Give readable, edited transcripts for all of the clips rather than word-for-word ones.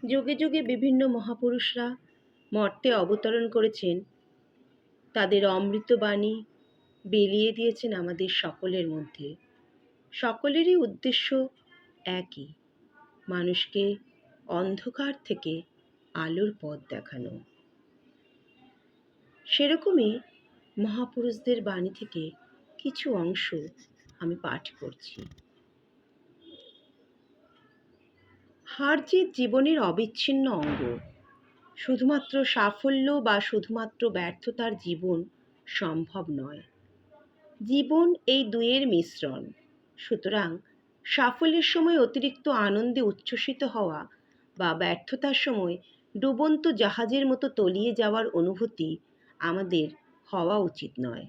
যুগে যুগে বিভিন্ন মহাপুরুষরা মর্তে অবতরণ করেছেন, তাদের অমৃতবাণী বিলিয়ে দিয়েছেন আমাদের সকলের মধ্যে। সকলেরই উদ্দেশ্য একই, মানুষকে অন্ধকার থেকে আলোর পথ দেখানো। সেরকমই মহাপুরুষদের বাণী থেকে কিছু অংশ আমি পাঠ করছি। হার জিত জীবনের অবিচ্ছিন্ন অঙ্গ। শুধুমাত্র সাফল্য বা শুধুমাত্র ব্যর্থতার জীবন সম্ভব নয়। জীবন এই দুয়ের মিশ্রণ। সুতরাং সাফল্যের সময় অতিরিক্ত আনন্দে উচ্ছ্বসিত হওয়া বা ব্যর্থতার সময় ডুবন্ত জাহাজের মতো তলিয়ে যাওয়ার অনুভূতি আমাদের হওয়া উচিত নয়।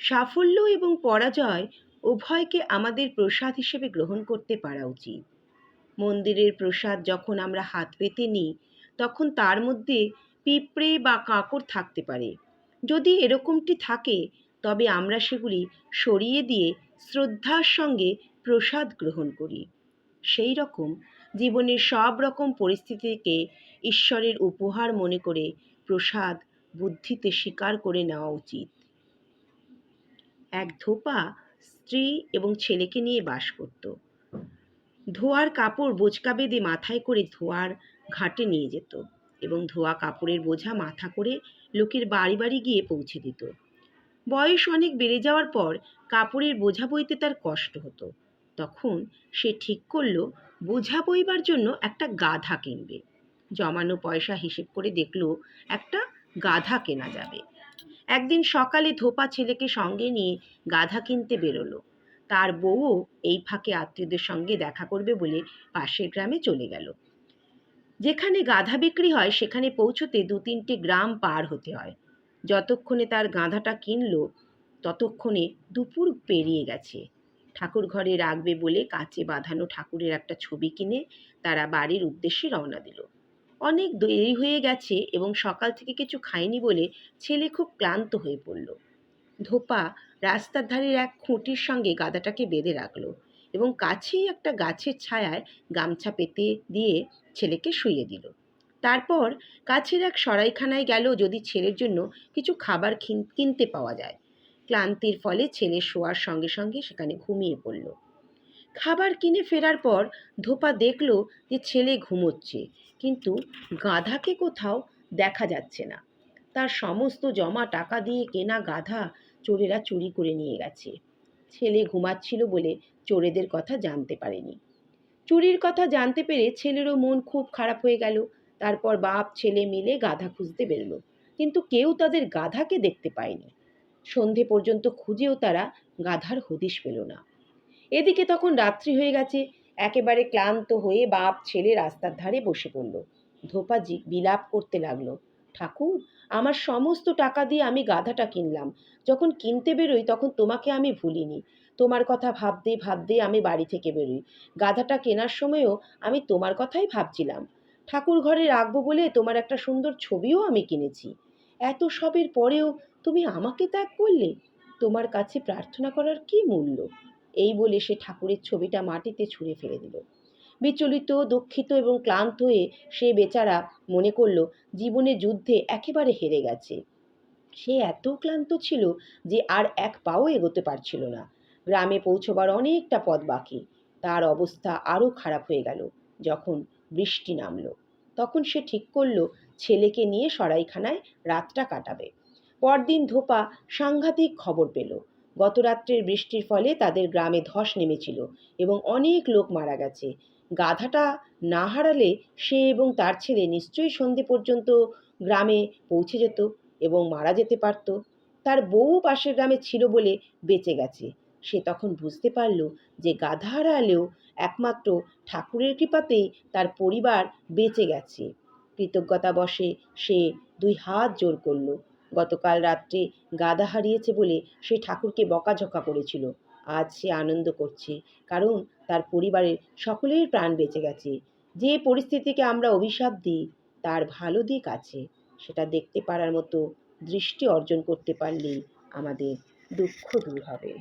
সাফল্য এবং পরাজয় উভয়কে আমাদের প্রসাদ হিসেবে গ্রহণ করতে পারা উচিত। মন্দিরের প্রসাদ যখন আমরা হাত পেতে নিই, তখন তার মধ্যে পিঁপড়ে বা কাঁকড় থাকতে পারে। যদি এরকমটি থাকে, তবে আমরা সেগুলি সরিয়ে দিয়ে শ্রদ্ধার সঙ্গে প্রসাদ গ্রহণ করি। সেই রকম জীবনের সব রকম পরিস্থিতিকে ঈশ্বরের উপহার মনে করে প্রসাদ বুদ্ধিতে স্বীকার করে নেওয়া উচিত। এক ধোপা স্ত্রী এবং ছেলেকে নিয়ে বাস করত। ধোয়ার কাপড় বোঁচকা বেঁধে মাথায় করে ধোয়ার ঘাটে নিয়ে যেত এবং ধোয়া কাপড়ের বোঝা মাথা করে লোকের বাড়ি বাড়ি গিয়ে পৌঁছে দিত। বয়স অনেক বেড়ে যাওয়ার পর কাপড়ের বোঝা বইতে তার কষ্ট হতো। তখন সে ঠিক করল বোঝা বইবার জন্য একটা গাধা কিনবে। জমানো পয়সা হিসেব করে দেখল একটা গাধা কেনা যাবে। একদিন সকালে ধোপা ছেলেকে সঙ্গে নিয়ে গাধা কিনতে বেরোলো। তার বউও এই ফাঁকে আত্মীয়দের সঙ্গে দেখা করবে বলে পাশের গ্রামে চলে গেল। যেখানে গাধা বিক্রি হয় সেখানে পৌঁছতে 2-3টে গ্রাম পার হতে হয়। যতক্ষণে তার গাধাটা কিনল, ততক্ষণে দুপুর পেরিয়ে গেছে। ঠাকুর ঘরে রাখবে বলে কাচে বাঁধানো ঠাকুরের একটা ছবি কিনে তারা বাড়ির উদ্দেশ্যে রওনা দিল। অনেক দেরি হয়ে গেছে এবং সকাল থেকে কিছু খায়নি বলে ছেলে খুব ক্লান্ত হয়ে পড়ল। ধোপা রাস্তার ধারের এক খুঁটির সঙ্গে গাধাটাকে বেঁধে রাখল এবং কাছেই একটা গাছের ছায়ায় গামছা পেতে দিয়ে ছেলেকে শুইয়ে দিল। তারপর কাছের এক সরাইখানায় গেল যদি ছেলের জন্য কিছু খাবার কিনতে পাওয়া যায়। ক্লান্তির ফলে ছেলে শোয়ার সঙ্গে সঙ্গে সেখানে ঘুমিয়ে পড়ল। খাবার কিনে ফেরার পর ধোপা দেখল যে ছেলে ঘুমোচ্ছে, কিন্তু গাধাকে কোথাও দেখা যাচ্ছে না। তার সমস্ত জমা টাকা দিয়ে কেনা গাধা চোরেরা চুরি করে নিয়ে গেছে। ছেলে ঘুমাচ্ছিল বলে চোরেদের কথা জানতে পারেনি। চুরির কথা জানতে পেরে ছেলেরও মন খুব খারাপ হয়ে গেল। তারপর বাপ ছেলে মিলে গাধা খুঁজতে বেরোলো, কিন্তু কেউ তাদের গাধাকে দেখতে পায়নি। সন্ধে পর্যন্ত খুঁজেও তারা গাধার হদিশ পেল না। এদিকে তখন রাত্রি হয়ে গেছে। একেবারে ক্লান্ত হয়ে বাপ ছেলে রাস্তার ধারে বসে পড়ল। ধোপাজি বিলাপ করতে লাগলো, ঠাকুর, আমার সমস্ত টাকা দিয়ে আমি গাধাটা কিনলাম। যখন কিনতে বেরোই তখন তোমাকে আমি ভুলিনি। তোমার কথা ভাবতে ভাবতে আমি বাড়ি থেকে বেরোই। গাধাটা কেনার সময়ও আমি তোমার কথাই ভাবছিলাম। ঠাকুর ঘরে রাখবো বলে তোমার একটা সুন্দর ছবিও আমি কিনেছি। এত সবের পরেও তুমি আমাকে ত্যাগ করলে। তোমার কাছে প্রার্থনা করার কি মূল্য? এই বলে সে ঠাকুরের ছবিটা মাটিতে ছুঁড়ে ফেলে দিল। বিচলিত, দুঃখিত এবং ক্লান্ত হয়ে সে বেচারা মনে করল জীবনে যুদ্ধে একেবারে হেরে গেছে। সে এত ক্লান্ত ছিল যে আর এক পাও এগোতে পারছিল না। গ্রামে পৌঁছবার অনেকটা পথ বাকি। তার অবস্থা আরও খারাপ হয়ে গেল যখন বৃষ্টি নামল। তখন সে ঠিক করল ছেলেকে নিয়ে সরাইখানায় রাতটা কাটাবে। পরদিন ধোপা সাংঘাতিক খবর পেল। গত রাত্রের বৃষ্টির ফলে তাদের গ্রামে ধস নেমেছিল এবং অনেক লোক মারা গেছে। গাধাটা না হারালে সে এবং তার ছেলে নিশ্চয়ই সন্ধে পর্যন্ত গ্রামে পৌঁছে যেত এবং মারা যেতে পারত। তার বউ পাশের গ্রামে ছিল বলে বেঁচে গেছে। সে তখন বুঝতে পারল যে গাধা হারালেও একমাত্র ঠাকুরের কৃপাতেই তার পরিবার বেঁচে গেছে। কৃতজ্ঞতাবশে সে 2 হাত জোড় করল। গতকাল রাত্রে গাধা হারিয়েছে বলে সে ঠাকুরকে বকাঝকা করেছিল। আজ সে আনন্দ করছে, কারণ তার পরিবারের সকলের প্রাণ বেঁচে গেছে। যে পরিস্থিতিকে আমরা অভিশাপ দিই তার ভালো দিক আছে, সেটা দেখতে পারার মতো দৃষ্টি অর্জন করতে পারলেই আমাদের দুঃখ দূর হবে।